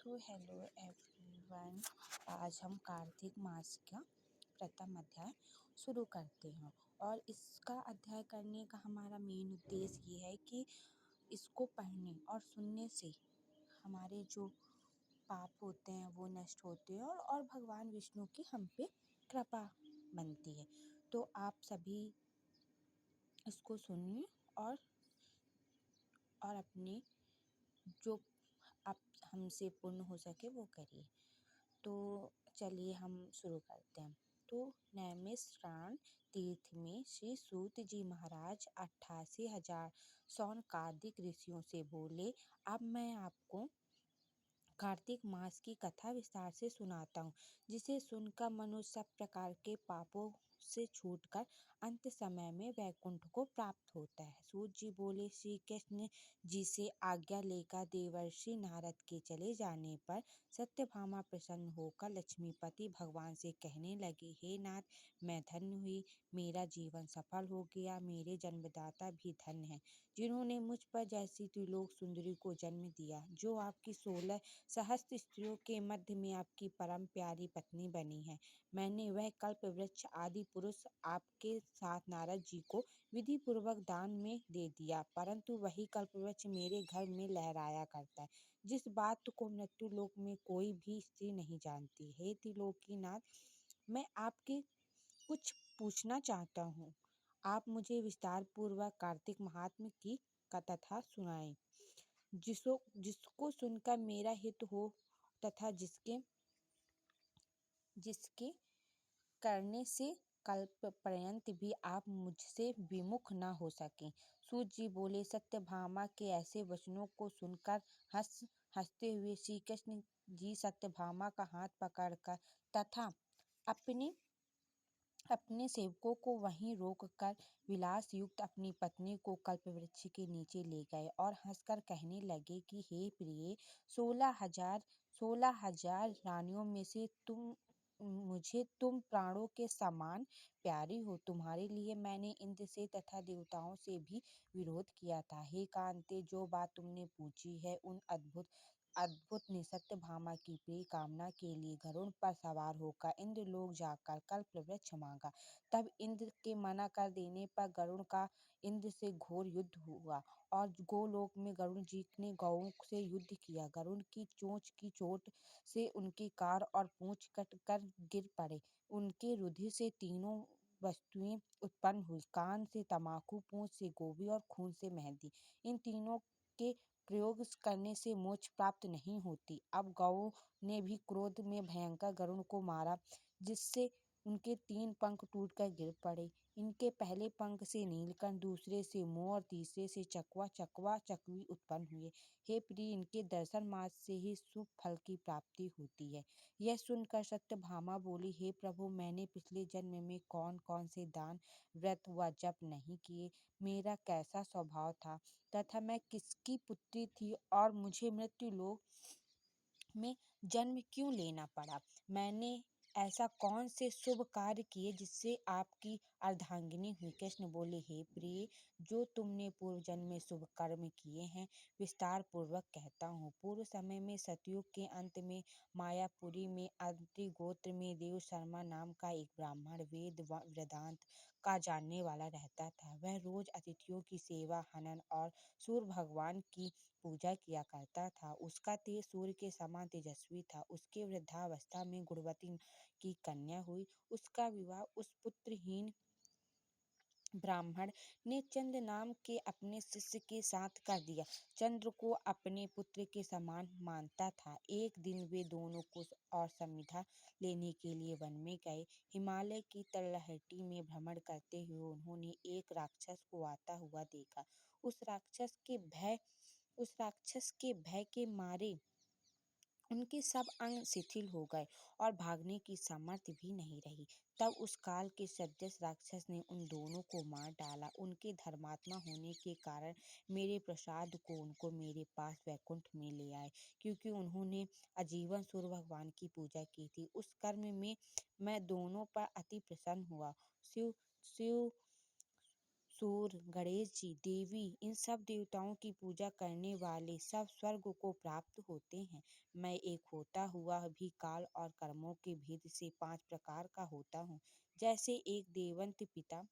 तो hello everyone. आज हम कार्तिक मास का प्रथम अध्याय शुरू करते हैं और इसका अध्याय करने का हमारा मेन उद्देश्य ये है कि इसको पढ़ने और सुनने से हमारे जो पाप होते हैं वो नष्ट होते हैं और भगवान विष्णु की हम पे कृपा बनती है। तो आप सभी इसको सुनिए और अपने जो आप हमसे पूर्ण हो सके वो करिए। तो चलिए हम शुरू करते हैं। तो नैमिषारण्य तीर्थ में श्री सूत जी महाराज 88,000 सौनकादिक ऋषियों से बोले, अब मैं आपको कार्तिक मास की कथा विस्तार से सुनाता हूँ, जिसे सुनकर मनुष्य सब प्रकार के पापों से छूटकर अंत समय में वैकुंठ को प्राप्त होता है। सूत जी बोले, श्री कृष्ण जी से आज्ञा लेकर देवर्षि नारद के चले जाने पर सत्यभामा प्रसन्न होकर लक्ष्मीपति भगवान से कहने लगे, हे नाथ, मैं धन्य हुई, मेरा जीवन सफल हो गया, मेरे जन्मदाता भी धन्य हैं, जिन्होंने मुझ पर जैसी त्रिलोक सुंदरी को जन्म दिया, जो आपकी 16 सहस्त्र स्त्रियों के मध्य में आपकी परम प्यारी पत्नी बनी है। मैंने वह कल्प वृक्ष आदि पुरुष आपके साथ नारद जी को विधि पूर्वक दान में दे दिया, परंतु वही कल्प वृक्ष मेरे घर में लहराया करता है, जिस बात को मृत्यु लोक में कोई भी स्त्री नहीं जानती। हे त्रिलोकीनाथ, मैं आपके कुछ पूछना चाहता हूँ। आप मुझे विस्तार पूर्वक कार्तिक महात्म्य की कथा सुनाएं, जिसको सुनकर मेरा हित हो तथा जिसके करने से कल्प पर्यंत भी आप मुझसे विमुख न हो सकें। सूत जी बोले, सत्यभामा के ऐसे वचनों को सुनकर हंसते हुए श्री कृष्ण जी सत्यभामा का हाथ पकड़कर तथा अपने सेवकों को वहीं रोककर विलास युक्त अपनी पत्नी को कल्पवृक्ष के नीचे ले गए और हंसकर कहने लगे कि हे प्रिय, 16,000 रानियों में से तुम प्राणों के समान प्यारी हो। तुम्हारे लिए मैंने इंद्र से तथा देवताओं से भी विरोध किया था। हे कांते, जो बात तुमने पूछी है, उन अद्भुत ने सत्यभामा की प्रिय कामना के लिए गरुड़ पर सवार होकर इंद्रलोक जाकर कल्पवृक्ष मांगा। तब इंद्र के मना कर देने पर गरुड़ का इंद्र से घोर युद्ध हुआ और गोलोक में गरुड़ जी ने गौओं से युद्ध किया। गरुड़ की चोंच की चोट से उनकी कार और पूंछ कट कर गिर पड़े। उनके रुधिर से तीनों वस्तुएं उत्पन्न हुई, कान से तमाकू, पूंछ से गोभी और खून से मेहंदी। इन तीनों के प्रयोग करने से मोक्ष प्राप्त नहीं होती। अब गौओं ने भी क्रोध में भयंकर गरुड़ को मारा, जिससे उनके 3 पंख टूटकर गिर पड़े। इनके पहले पंख से नीलकंठ, दूसरे से मोर, तीसरे से चकवा चकवी उत्पन्न हुए। हे प्रिय, इनके दर्शन मात्र से ही शुभ फल की प्राप्ति होती है। यह सुनकर सत्यभामा बोली, हे प्रभु, मैंने पिछले जन्म में कौन कौन से दान, व्रत व जप नहीं किए, मेरा कैसा स्वभाव था तथा मैं किसकी पुत्री थी और मुझे मृत्यु लोक में जन्म क्यों लेना पड़ा। मैंने ऐसा कौन से शुभ कार्य किए जिससे आपकी अर्धांगिनी हुई। कृष्ण बोले, हे प्रिय, जो तुमने पूर्व जन्म में शुभ कर्म किए हैं, विस्तार पूर्वक कहता हूँ। पूर्व समय में सतयुग के अंत में मायापुरी में अत्रि गोत्र में देव शर्मा नाम का एक ब्राह्मण वेद वेदांत का जानने वाला रहता था। वह रोज अतिथियों की सेवा, हनन और सूर्य भगवान की पूजा किया करता था। उसका तेज सूर्य के समान तेजस्वी था। उसके वृद्धावस्था में गुणवती की कन्या हुई। उसका विवाह उस पुत्रहीन ब्राह्मण ने चंद्र नाम के अपने शिष्य के साथ कर दिया। चंद्र को अपने पुत्र के समान मानता था। एक दिन वे दोनों कुश और समिधा लेने के लिए वन में गए। हिमालय की तलहटी में भ्रमण करते हुए उन्होंने एक राक्षस को आता हुआ देखा। उस राक्षस के भय के मारे उनके सब अंग शिथिल हो गए और भागने की सामर्थ्य भी नहीं रही। तब उस काल के सदृश राक्षस ने उन दोनों को मार डाला। उनके धर्मात्मा होने के कारण मेरे प्रसाद को उनको मेरे पास वैकुंठ में ले आए, क्योंकि उन्होंने आजीवन सूर्य भगवान की पूजा की थी। उस कर्म में मैं दोनों पर अति प्रसन्न हुआ। शिव शिव सूर्य, गणेश जी, देवी, इन सब देवताओं की पूजा करने वाले सब स्वर्ग को प्राप्त होते हैं। मैं एक होता हुआ भी काल और कर्मों के भेद से 5 प्रकार का होता हूँ। जैसे एक देवंत पिता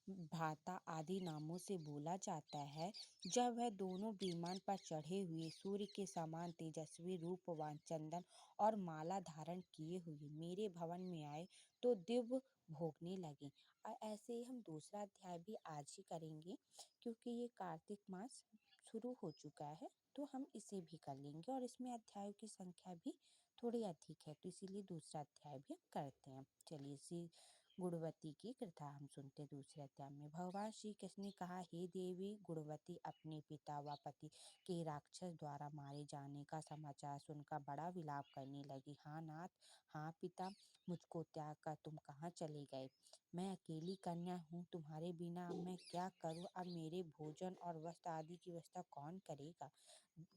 भ्राता आदि नामों से बोला जाता है। जब वह दोनों विमान पर चढ़े हुए सूर्य के समान तेजस्वी रूपवान चंदन और माला धारण किए हुए मेरे भवन में आए तो दिव्य भोगने लगे। और ऐसे ही हम दूसरा अध्याय भी आज ही करेंगे, क्योंकि ये कार्तिक मास शुरू हो चुका है, तो हम इसे भी कर लेंगे और इसमें अध्यायों की संख्या भी थोड़ी अधिक है, तो इसीलिए दूसरा अध्याय भी हम करते हैं। चलिए इसी गुणवती की कथा हम सुनते दूसरे अध्याय में। भगवान श्री कृष्ण ने कहा, हे देवी गुणवती, अपने पिता व पति के राक्षस द्वारा मारे जाने का समाचार सुनकर बड़ा विलाप करने लगी। हाँ नाथ, हाँ पिता, मुझको त्याग कर तुम कहाँ चले गए? मैं अकेली कन्या हूँ, तुम्हारे बिना अब मैं क्या करूँ? अब मेरे भोजन और वस्त्र आदि की व्यवस्था कौन करेगा?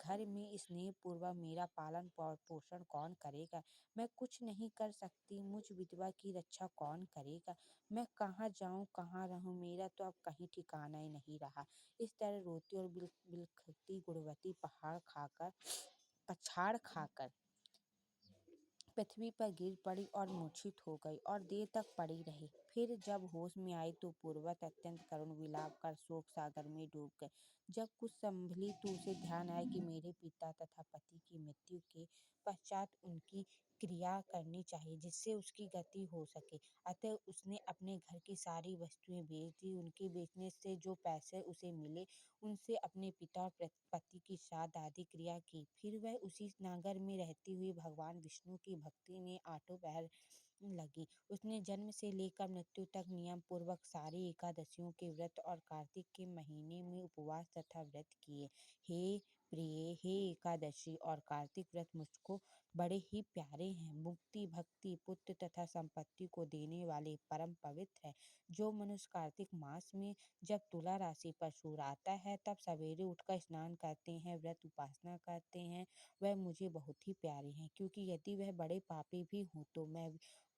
घर में स्नेह पूर्वक मेरा पालन पोषण कौन करेगा? मैं कुछ नहीं कर सकती, मुझ विधवा की रक्षा कौन करेगा? मैं कहाँ जाऊँ, कहाँ रहूँ? मेरा तो अब कहीं ठिकाना ही नहीं रहा। इस तरह रोती और बिलखती गुणवती पछाड़ खाकर पृथ्वी पर गिर पड़ी और मूर्छित हो गई और देर तक पड़ी रही। फिर जब होश में आई तो पूर्ववत अत्यंत करुण विलाप कर शोक सागर में डूब गई। जब कुछ संभली तो उसे ध्यान आया कि मेरे पिता तथा पति की मृत्यु के पश्चात उनकी क्रिया करनी चाहिए, जिससे उसकी गति हो सके। अतः उसने अपने घर की सारी वस्तुएं बेच दी। उनके बेचने से जो पैसे उसे मिले, उनसे अपने पिता और पति की श्राद्ध आदि क्रिया की। फिर वह उसी नगर में रहती हुई भगवान विष्णु की भक्ति में आठों पहर लगी। उसने जन्म से लेकर मृत्यु तक नियम पूर्वक सारी एकादशियों के व्रत और कार्तिक के महीने में उपवास तथा व्रत किए। हे प्रिय, हे एकादशी और कार्तिक व्रत मुझको बड़े ही प्यारे हैं। मुक्ति, भक्ति, पुत्र तथा संपत्ति को देने वाले परम पवित्र है। जो मनुष्य कार्तिक मास में जब तुला राशि पर सूर्य आता है तब सवेरे उठकर स्नान करते हैं, व्रत उपासना करते हैं, वह मुझे बहुत ही प्यारे हैं। क्योंकि यदि वह बड़े पापी भी हों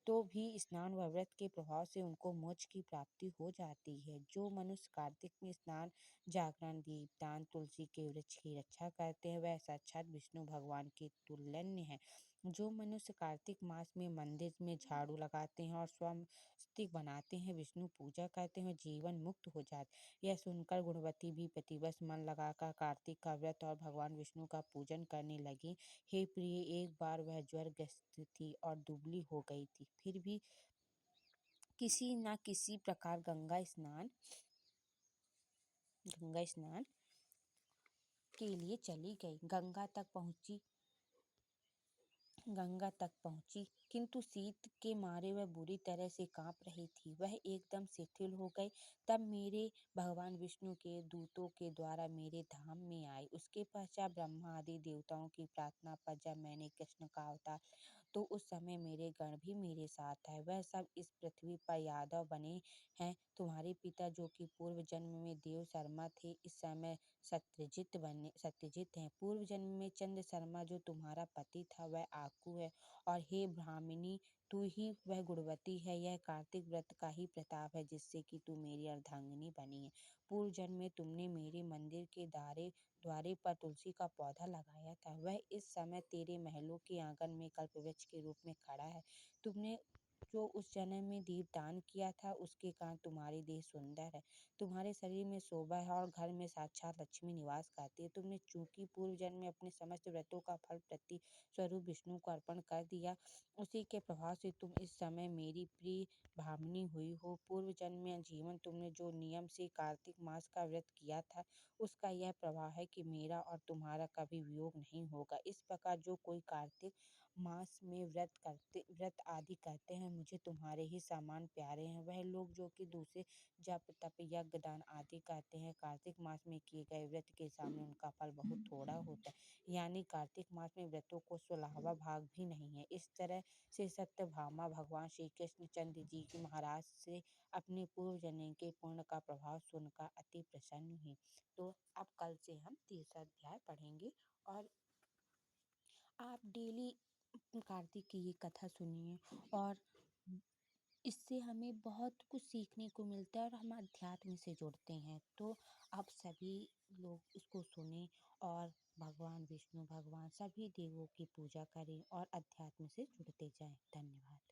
तो भी स्नान व व्रत के प्रभाव से उनको मोक्ष की प्राप्ति हो जाती है। जो मनुष्य कार्तिक में स्नान, जागरण, दीपदान, तुलसी के वृक्ष की रक्षा करते हैं, वह साक्षात विष्णु भगवान के तुल्य है। जो मनुष्य कार्तिक मास में मंदिर में झाड़ू लगाते हैं और स्वस्तिक बनाते हैं, विष्णु पूजा करते हैं, जीवन मुक्त हो जाते। यह सुनकर गुणवती भी प्रतिवर्ष मन लगाकर कार्तिक का व्रत और भगवान विष्णु का पूजन करने लगी। हे प्रिय, एक बार वह ज्वरग्रस्त थी और दुबली हो गई थी। फिर भी किसी न किसी प्रकार गंगा स्नान के लिए चली गई। गंगा तक पहुंची, किंतु शीत के मारे वह बुरी तरह से कांप रही थी। वह एकदम शिथिल हो गई। तब मेरे भगवान विष्णु के दूतों के द्वारा मेरे धाम में आई। उसके पश्चात ब्रह्मा आदि देवताओं की प्रार्थना पर जब मैंने कृष्ण का अवतार, तो उस समय मेरे गण भी मेरे साथ आए। वह सब इस पृथ्वी पर यादव बने हैं। तुम्हारे पिता, जो कि पूर्व जन्म में देव शर्मा थे, इस समय सत्यजित हैं। पूर्व जन्म में चंद्र शर्मा, जो तुम्हारा पति था, वह आकू है। और हे ब्राह्मणी, तू ही वह गुणवती है। यह कार्तिक व्रत का ही प्रताप है, जिससे कि तू मेरी अर्धांगिनी बनी है। पूर्व जन्म में तुमने मेरे मंदिर के द्वारे पर तुलसी का पौधा लगाया था। वह इस समय तेरे महलों के आंगन में कल्पवृक्ष के रूप में खड़ा है। तुमने जो उस जन्म में दीपदान किया था, उसके कारण तुम्हारी देह सुंदर है, तुम्हारे शरीर में शोभा है और घर में साक्षात लक्ष्मी निवास करती है। तुमने चूंकि पूर्व जन्म में अपने समस्त व्रतों का फल प्रति स्वरूप विष्णु को अर्पण कर दिया, उसी के प्रभाव से तुम इस समय मेरी प्रिय भामिनी हुई हो। पूर्व जन्म में जीवन तुमने जो नियम से कार्तिक मास का व्रत किया था, उसका यह प्रभाव है कि मेरा और तुम्हारा कभी वियोग नहीं होगा। इस प्रकार जो कोई कार्तिक मास में व्रत आदि करते हैं, मुझे तुम्हारे ही समान प्यारे हैं। वह लोग जो कि दूसरे जप, तप, यज्ञ, दान आदि करते हैं, कार्तिक मास में किए गए व्रत के सामने उनका फल बहुत थोड़ा होता है। यानी कार्तिक मास में व्रतों को 16वां भाग भी नहीं है। इस तरह से सत्यभामा भगवान श्री कृष्ण चंद्र जी की महाराज से अपने पूर्व जन्म के पुण्य का प्रभाव सुनकर अति प्रसन्न हुई। तो अब कल से हम तीसरा अध्याय पढ़ेंगे और आप डेली कार्तिक की ये कथा सुनिए और इससे हमें बहुत कुछ सीखने को मिलता है और हम अध्यात्म से जुड़ते हैं। तो आप सभी लोग इसको सुनें और भगवान विष्णु, भगवान सभी देवों की पूजा करें और अध्यात्म से जुड़ते जाएँ। धन्यवाद।